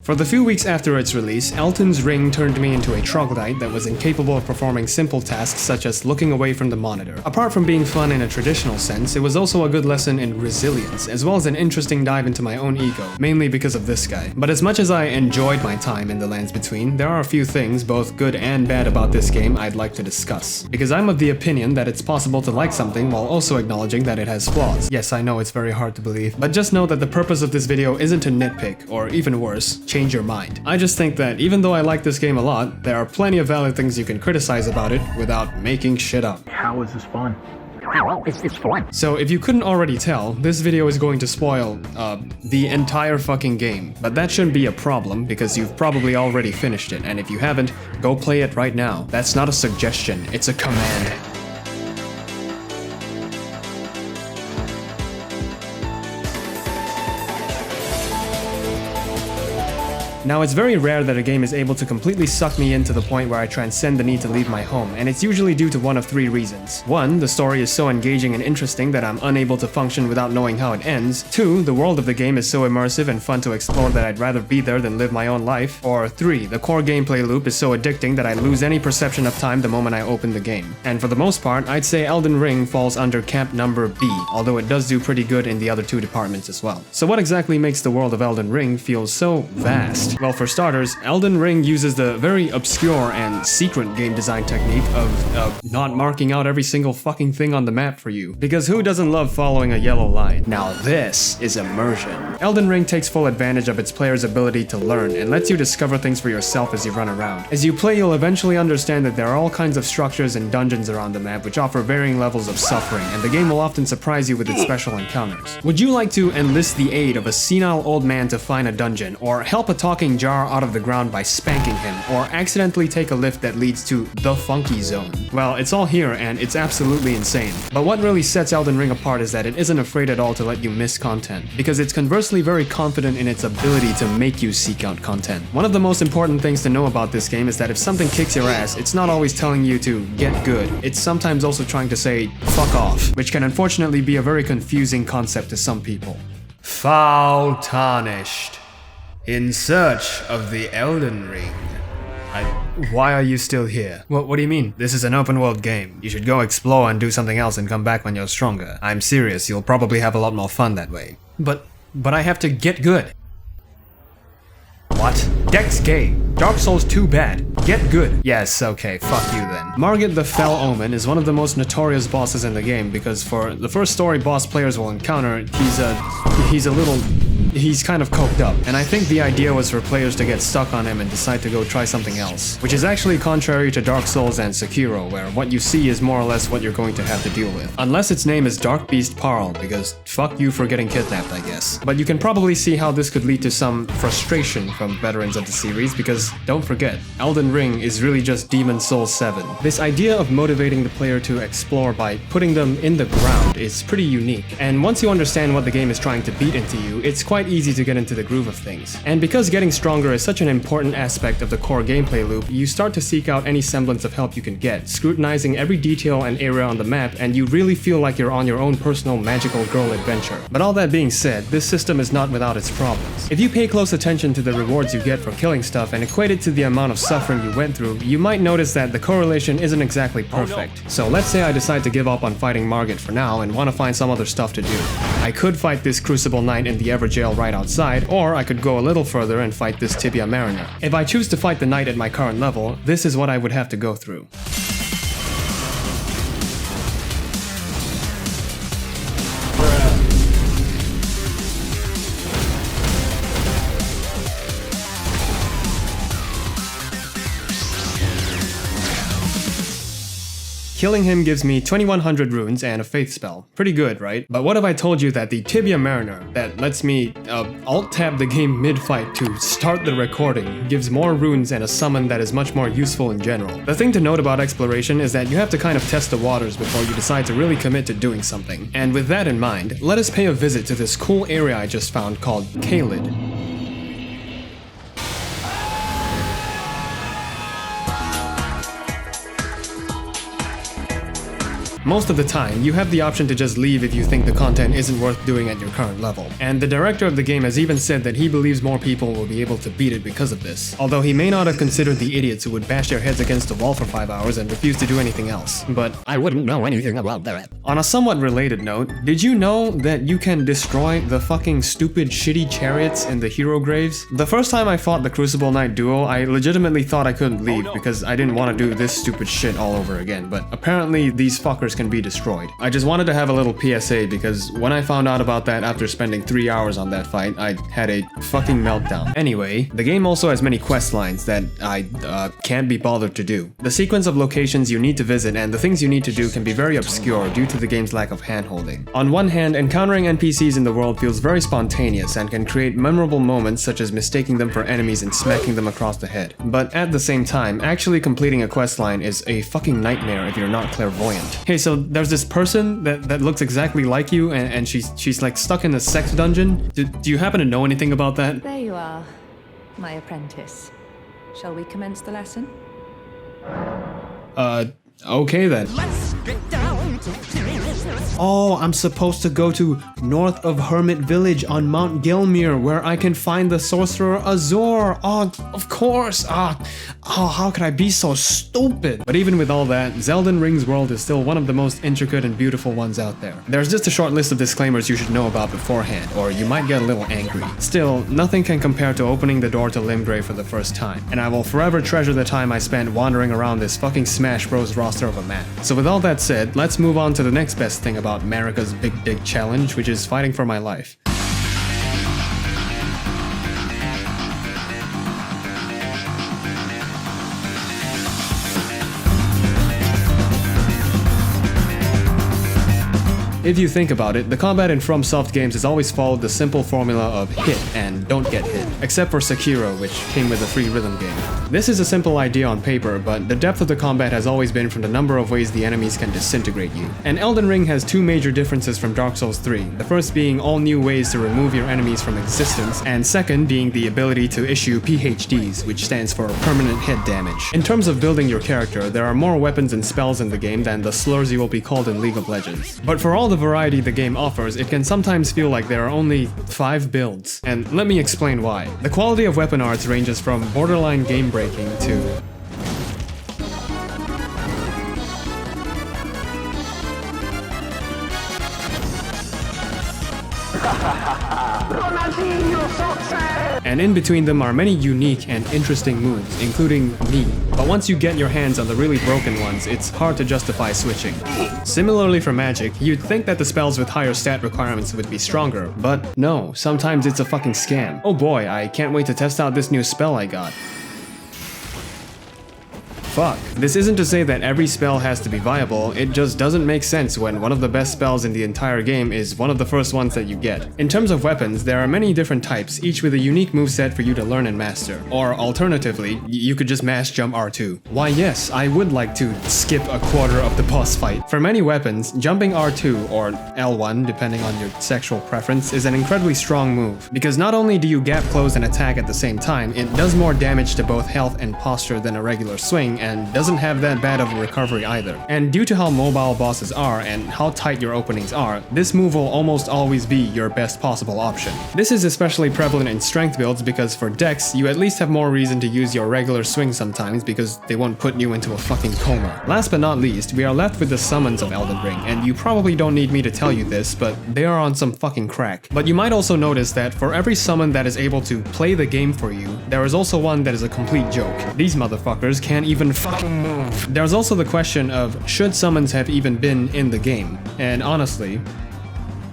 For the few weeks after its release, Elden Ring turned me into a troglodyte that was incapable of performing simple tasks such as looking away from the monitor. Apart from being fun in a traditional sense, it was also a good lesson in resilience, as well as an interesting dive into my own ego, mainly because of this guy. But as much as I enjoyed my time in the Lands Between, there are a few things, both good and bad about this game, I'd like to discuss. Because I'm of the opinion that it's possible to like something while also acknowledging that it has flaws. Yes, I know it's very hard to believe, but just know that the purpose of this video isn't to nitpick, or even worse, change your mind. I just think that even though I like this game a lot, there are plenty of valid things you can criticize about it without making shit up. How is this fun? Well, it's fun. So if you couldn't already tell, this video is going to spoil, the entire fucking game. But that shouldn't be a problem, because you've probably already finished it, and if you haven't, go play it right now. That's not a suggestion, it's a command. Now, it's very rare that a game is able to completely suck me in to the point where I transcend the need to leave my home, and it's usually due to one of three reasons. 1, the story is so engaging and interesting that I'm unable to function without knowing how it ends. 2, the world of the game is so immersive and fun to explore that I'd rather be there than live my own life. Or 3, the core gameplay loop is so addicting that I lose any perception of time the moment I open the game. And for the most part, I'd say Elden Ring falls under camp number B, although it does do pretty good in the other two departments as well. So what exactly makes the world of Elden Ring feel so vast? Well, for starters, Elden Ring uses the very obscure and secret game design technique of not marking out every single fucking thing on the map for you. Because who doesn't love following a yellow line? Now this is immersion. Elden Ring takes full advantage of its player's ability to learn and lets you discover things for yourself as you run around. As you play, you'll eventually understand that there are all kinds of structures and dungeons around the map which offer varying levels of suffering, and the game will often surprise you with its special encounters. Would you like to enlist the aid of a senile old man to find a dungeon, or help a talking jar out of the ground by spanking him, or accidentally take a lift that leads to the funky zone? Well, it's all here and it's absolutely insane. But what really sets Elden Ring apart is that it isn't afraid at all to let you miss content, because it's conversely very confident in its ability to make you seek out content. One of the most important things to know about this game is that if something kicks your ass, it's not always telling you to get good. It's sometimes also trying to say, fuck off, which can unfortunately be a very confusing concept to some people. Foul tarnished. In search of the Elden Ring. Why are you still here? What do you mean? This is an open world game. You should go explore and do something else and come back when you're stronger. I'm serious, you'll probably have a lot more fun that way. But I have to get good. What? Dex gay. Dark Souls too bad. Get good. Yes, okay, fuck you then. Margit the Fell Omen is one of the most notorious bosses in the game because for the first story boss players will encounter, he's kind of coked up, and I think the idea was for players to get stuck on him and decide to go try something else, which is actually contrary to Dark Souls and Sekiro, where what you see is more or less what you're going to have to deal with. Unless its name is Dark Beast Parl, because fuck you for getting kidnapped, I guess. But you can probably see how this could lead to some frustration from veterans of the series, because don't forget, Elden Ring is really just Demon Souls 7. This idea of motivating the player to explore by putting them in the ground is pretty unique, and once you understand what the game is trying to beat into you, it's quite easy to get into the groove of things. And because getting stronger is such an important aspect of the core gameplay loop, you start to seek out any semblance of help you can get, scrutinizing every detail and area on the map, and you really feel like you're on your own personal magical girl adventure. But all that being said, this system is not without its problems. If you pay close attention to the rewards you get for killing stuff and equate it to the amount of suffering you went through, you might notice that the correlation isn't exactly perfect. So let's say I decide to give up on fighting Margit for now and want to find some other stuff to do. I could fight this Crucible Knight in the Everjail right outside, or I could go a little further and fight this Tibia Mariner. If I choose to fight the Knight at my current level, this is what I would have to go through. Killing him gives me 2100 runes and a faith spell. Pretty good, right? But what if I told you that the Tibia Mariner, that lets me alt-tab the game mid-fight to start the recording, gives more runes and a summon that is much more useful in general? The thing to note about exploration is that you have to kind of test the waters before you decide to really commit to doing something. And with that in mind, let us pay a visit to this cool area I just found called Caelid. Most of the time, you have the option to just leave if you think the content isn't worth doing at your current level. And the director of the game has even said that he believes more people will be able to beat it because of this. Although he may not have considered the idiots who would bash their heads against the wall for 5 hours and refuse to do anything else. But I wouldn't know anything about that. on a somewhat related note, did you know that you can destroy the fucking stupid shitty chariots in the hero graves? The first time I fought the Crucible Knight duo, I legitimately thought I couldn't leave because I didn't want to do this stupid shit all over again, but apparently these fuckers can be destroyed. I just wanted to have a little PSA because when I found out about that after spending 3 hours on that fight, I had a fucking meltdown. Anyway, the game also has many quest lines that I can't be bothered to do. The sequence of locations you need to visit and the things you need to do can be very obscure due to the game's lack of handholding. On one hand, encountering NPCs in the world feels very spontaneous and can create memorable moments such as mistaking them for enemies and smacking them across the head. But at the same time, actually completing a quest line is a fucking nightmare if you're not clairvoyant. Hey, so there's this person that looks exactly like you and she's like stuck in a sex dungeon. Do you happen to know anything about that? There you are, my apprentice. Shall we commence the lesson? Okay then. Let's get down to business. Oh, I'm supposed to go to north of Hermit Village on Mount Gelmir where I can find the sorcerer Azor. Oh, of course. How could I be so stupid? But even with all that, Elden Ring's world is still one of the most intricate and beautiful ones out there. There's just a short list of disclaimers you should know about beforehand, or you might get a little angry. Still, nothing can compare to opening the door to Limgrave for the first time, and I will forever treasure the time I spent wandering around this fucking Smash Bros. Roster of a map. So with all that said, let's move on to the next best thing about Marika's Big Dig Challenge, which is fighting for my life. If you think about it, the combat in FromSoft games has always followed the simple formula of hit and don't get hit, except for Sekiro, which came with a free rhythm game. This is a simple idea on paper, but the depth of the combat has always been from the number of ways the enemies can disintegrate you. And Elden Ring has two major differences from Dark Souls 3, the first being all new ways to remove your enemies from existence, and second being the ability to issue PhDs, which stands for permanent hit damage. In terms of building your character, there are more weapons and spells in the game than the slurs you will be called in League of Legends. But for all the variety the game offers, it can sometimes feel like there are only 5 builds. And let me explain why. The quality of weapon arts ranges from borderline game-breaking to and in between them are many unique and interesting moves, including me. But once you get your hands on the really broken ones, it's hard to justify switching. Similarly for magic, you'd think that the spells with higher stat requirements would be stronger, but no, sometimes it's a fucking scam. Oh boy, I can't wait to test out this new spell I got. Fuck. This isn't to say that every spell has to be viable, it just doesn't make sense when one of the best spells in the entire game is one of the first ones that you get. In terms of weapons, there are many different types, each with a unique moveset for you to learn and master. Or alternatively, you could just mash jump R2. Why yes, I would like to skip a quarter of the boss fight. For many weapons, jumping R2 or L1, depending on your sexual preference, is an incredibly strong move. Because not only do you gap close and attack at the same time, it does more damage to both health and posture than a regular swing, and doesn't have that bad of a recovery either. And due to how mobile bosses are and how tight your openings are, this move will almost always be your best possible option. This is especially prevalent in strength builds because for Dex, you at least have more reason to use your regular swing sometimes because they won't put you into a fucking coma. Last but not least, we are left with the summons of Elden Ring, and you probably don't need me to tell you this, but they are on some fucking crack. But you might also notice that for every summon that is able to play the game for you, there is also one that is a complete joke. These motherfuckers can't even fucking move. There's also the question of should summons have even been in the game, and honestly,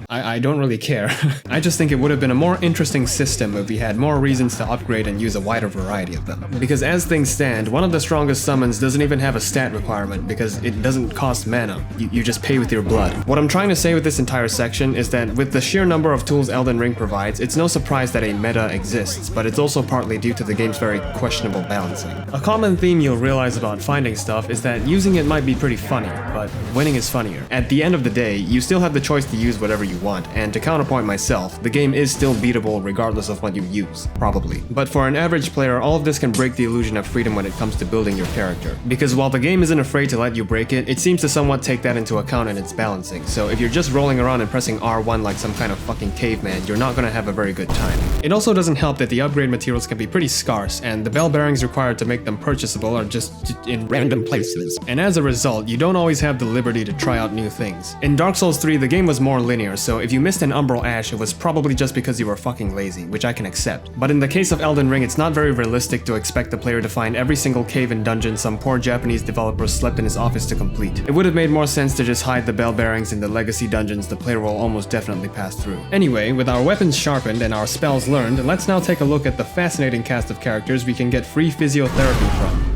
I don't really care. I just think it would have been a more interesting system if we had more reasons to upgrade and use a wider variety of them. Because as things stand, one of the strongest summons doesn't even have a stat requirement because it doesn't cost mana. You just pay with your blood. What I'm trying to say with this entire section is that with the sheer number of tools Elden Ring provides, it's no surprise that a meta exists, but it's also partly due to the game's very questionable balancing. A common theme you'll realize about finding stuff is that using it might be pretty funny, but winning is funnier. At the end of the day, you still have the choice to use whatever you you want, and to counterpoint myself, the game is still beatable regardless of what you use, probably. But for an average player, all of this can break the illusion of freedom when it comes to building your character. Because while the game isn't afraid to let you break it seems to somewhat take that into account in its balancing, so if you're just rolling around and pressing R1 like some kind of fucking caveman, you're not gonna have a very good time. It also doesn't help that the upgrade materials can be pretty scarce, and the bell bearings required to make them purchasable are just in random places. And as a result, you don't always have the liberty to try out new things. In Dark Souls 3, the game was more linear, so if you missed an Umbral Ash, it was probably just because you were fucking lazy, which I can accept. But in the case of Elden Ring, it's not very realistic to expect the player to find every single cave and dungeon some poor Japanese developer slept in his office to complete. It would have made more sense to just hide the bell bearings in the legacy dungeons the player will almost definitely pass through. Anyway, with our weapons sharpened and our spells learned, let's now take a look at the fascinating cast of characters we can get free physiotherapy from.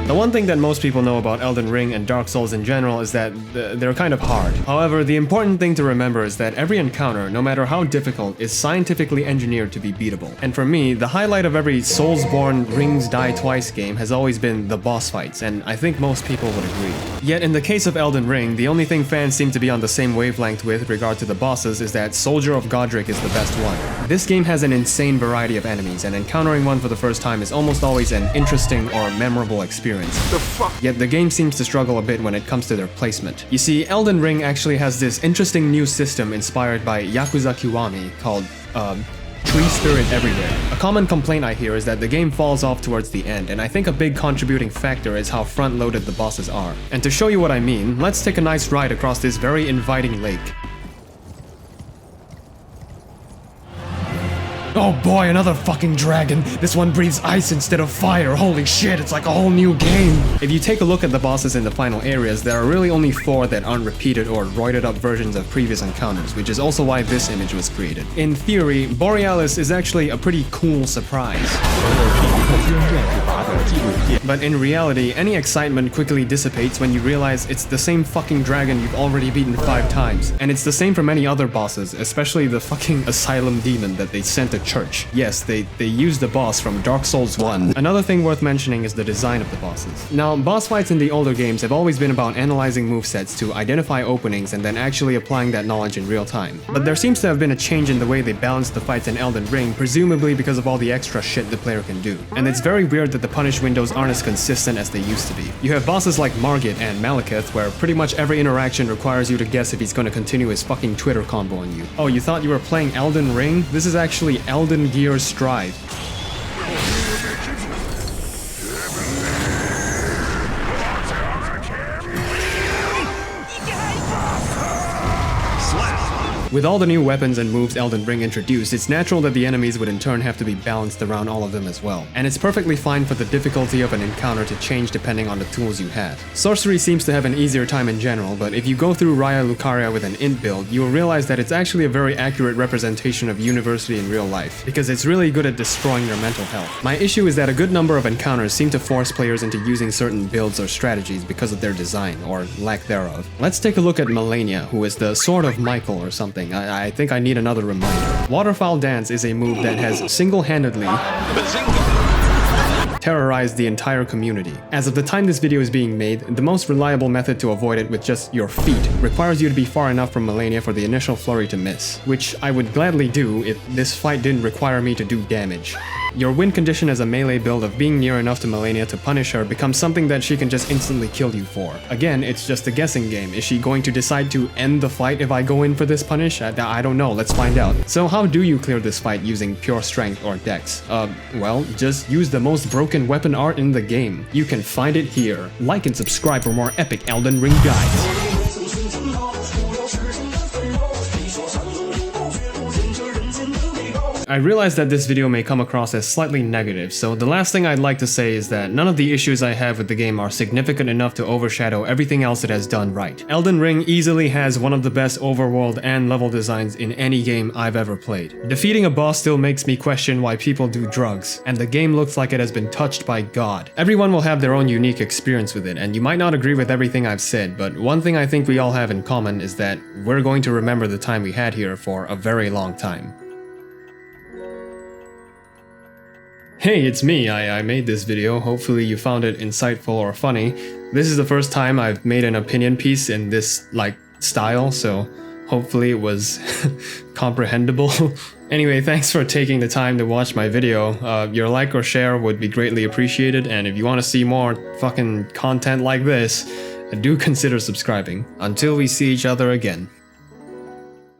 The one thing that most people know about Elden Ring and Dark Souls in general is that they're kind of hard. However, the important thing to remember is that every encounter, no matter how difficult, is scientifically engineered to be beatable. And for me, the highlight of every Soulsborne Rings Die Twice game has always been the boss fights, and I think most people would agree. Yet in the case of Elden Ring, the only thing fans seem to be on the same wavelength with regard to the bosses is that Soldier of Godrick is the best one. This game has an insane variety of enemies, and encountering one for the first time is almost always an interesting or memorable experience. The fuck? Yet the game seems to struggle a bit when it comes to their placement. You see, Elden Ring actually has this interesting new system inspired by Yakuza Kiwami called, Tree Spirit Everywhere. A common complaint I hear is that the game falls off towards the end, and I think a big contributing factor is how front-loaded the bosses are. And to show you what I mean, let's take a nice ride across this very inviting lake. Oh boy, another fucking dragon. This one breathes ice instead of fire. Holy shit, it's like a whole new game. If you take a look at the bosses in the final areas, there are really only 4 that aren't repeated or roided up versions of previous encounters, which is also why this image was created. In theory, Borealis is actually a pretty cool surprise. But in reality, any excitement quickly dissipates when you realize it's the same fucking dragon you've already beaten 5 times. And it's the same for many other bosses, especially the fucking Asylum Demon that they sent to church. Yes, they used the boss from Dark Souls 1. Another thing worth mentioning is the design of the bosses. Now, boss fights in the older games have always been about analyzing movesets to identify openings and then actually applying that knowledge in real time. But there seems to have been a change in the way they balance the fights in Elden Ring, presumably because of all the extra shit the player can do. And it's very weird that the punish windows aren't as consistent as they used to be. You have bosses like Margit and Maliketh, where pretty much every interaction requires you to guess if he's gonna continue his fucking Twitter combo on you. Oh, you thought you were playing Elden Ring? This is actually Elden Gear Strive. With all the new weapons and moves Elden Ring introduced, it's natural that the enemies would in turn have to be balanced around all of them as well. And it's perfectly fine for the difficulty of an encounter to change depending on the tools you have. Sorcery seems to have an easier time in general, but if you go through Raya Lucaria with an int build, you will realize that it's actually a very accurate representation of university in real life, because it's really good at destroying your mental health. My issue is that a good number of encounters seem to force players into using certain builds or strategies because of their design, or lack thereof. Let's take a look at Malenia, who is the Sword of Michael or something. I think I need another reminder. Waterfowl Dance is a move that has single-handedly terrorized the entire community. As of the time this video is being made, the most reliable method to avoid it with just your feet requires you to be far enough from Malenia for the initial flurry to miss, which I would gladly do if this fight didn't require me to do damage. Your win condition as a melee build of being near enough to Malenia to punish her becomes something that she can just instantly kill you for. Again, it's just a guessing game. Is she going to decide to end the fight if I go in for this punish? I don't know, let's find out. So how do you clear this fight using pure strength or dex? Well, just use the most broken weapon art in the game. You can find it here. Like and subscribe for more epic Elden Ring guides. I realize that this video may come across as slightly negative, so the last thing I'd like to say is that none of the issues I have with the game are significant enough to overshadow everything else it has done right. Elden Ring easily has one of the best overworld and level designs in any game I've ever played. Defeating a boss still makes me question why people do drugs, and the game looks like it has been touched by God. Everyone will have their own unique experience with it, and you might not agree with everything I've said, but one thing I think we all have in common is that we're going to remember the time we had here for a very long time. Hey, it's me. I made this video. Hopefully you found it insightful or funny. This is the first time I've made an opinion piece in this, like, style, so hopefully it was comprehensible. Anyway, thanks for taking the time to watch my video. Your like or share would be greatly appreciated, and if you want to see more fucking content like this, do consider subscribing. Until we see each other again.